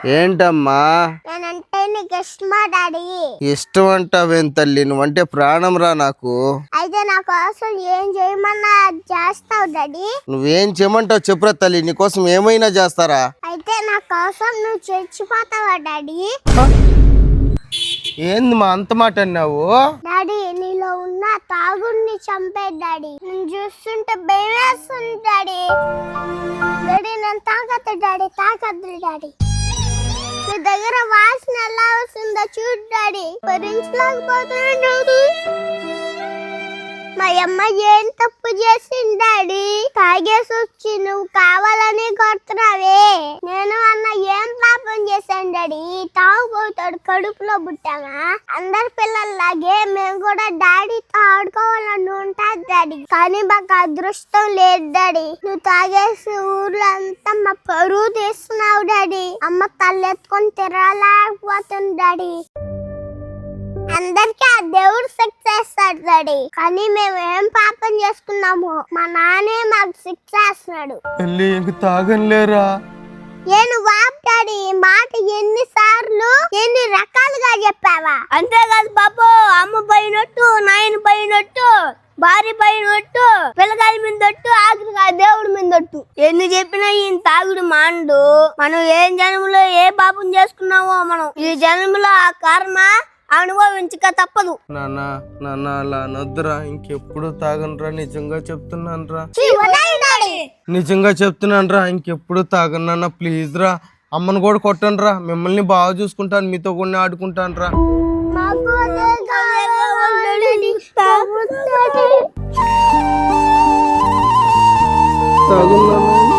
ఏంటమ్మా? నేనంటే నీకు ఇష్టమా డాడీ? ఇష్టం అంటావేం తల్లి, నువ్వంటే ప్రాణం రా నాకు. అయితే నా కోసం ఏం చేయమన్నా చేస్తావు డాడీ? నువ్వేం చేయమంటావు చెప్పురా తల్లి, నీకోసం ఏమైనా చేస్తారా? అయితే నా కోసం నువ్వు చచ్చిపోతావా డాడీ? ఏంది మా అంత మాట అన్నావు? డాడీ నీలో ఉన్న తాగుడిని చంపే డాడీ. నేను చూస్తుంటే భయం వేస్తుంది డాడీ. డాడీ నేను తాగద్దు డాడీ, తాగద్దు డాడీ. మీ దగ్గర వాసన ఎలా వస్తుందో చూడు డాడీ, భరించలేకపోతున్నాను డాడీ. మా అమ్మ ఏం తప్పు చేసింది డాడీ? తాగేసి వచ్చి నువ్వు కావాలని కొడుతున్నావే. నేను అన్న ఏం పాపం చేశాను డాడీ? తాగుపోతాడు కడుపులో పుట్టామా? అందరి పిల్లల్లాగే మేము కూడా డాడీతో ఆడుకోవాలని ఉంటాది డాడీ. కానీ మాకు అదృష్టం లేదు డాడీ. నువ్వు తాగేసి ఊర్లో అంతా మా పరువు తీస్తున్నావు డాడీ. అమ్మ తలెత్తుకొని తిరగలేకపోతుంది డాడీ. అందరికీ ఆ దేవుడు శిక్ష వేస్తాడు డాడీ. కానీ మేము ఏం పాపం చేసుకున్నాము మా నాన్నే మాకు శిక్ష వేస్తున్నాడు. ఇంక తాగలేరా? నేను వాప్ డాడీ మాట ఎన్నిసార్లు ఎన్ని రకాలుగా చెప్పావా? అంతేకాదు బాబు, అమ్మ పోయినట్టు, నాయన పోయినట్టు, భార్య పోయినట్టు, పిల్లగాలి మీదొట్టు, ఆఖరిగా దేవుడి మీదొట్టు. ఎన్ని చెప్పినా ఈయన తాగుడు మాండు. మనం ఏ జన్మలో ఏ పాపం చేసుకున్నామో మనం ఈ జన్మలో ఆ కర్మ అనుభవించక తప్పదు. నాన్న అలా అనొద్దురా, ఇంకెప్పుడు తాగనరా, నిజంగా చెప్తున్నాను రా. నిజంగా చెప్తున్నాను రా, ఇంకెప్పుడు తాగను ప్లీజ్ రా. అమ్మను కూడా కొట్టను రా, మిమ్మల్ని బాగా చూసుకుంటాను, మీతో కూడా ఆడుకుంటాను రా. తాగున్నాను.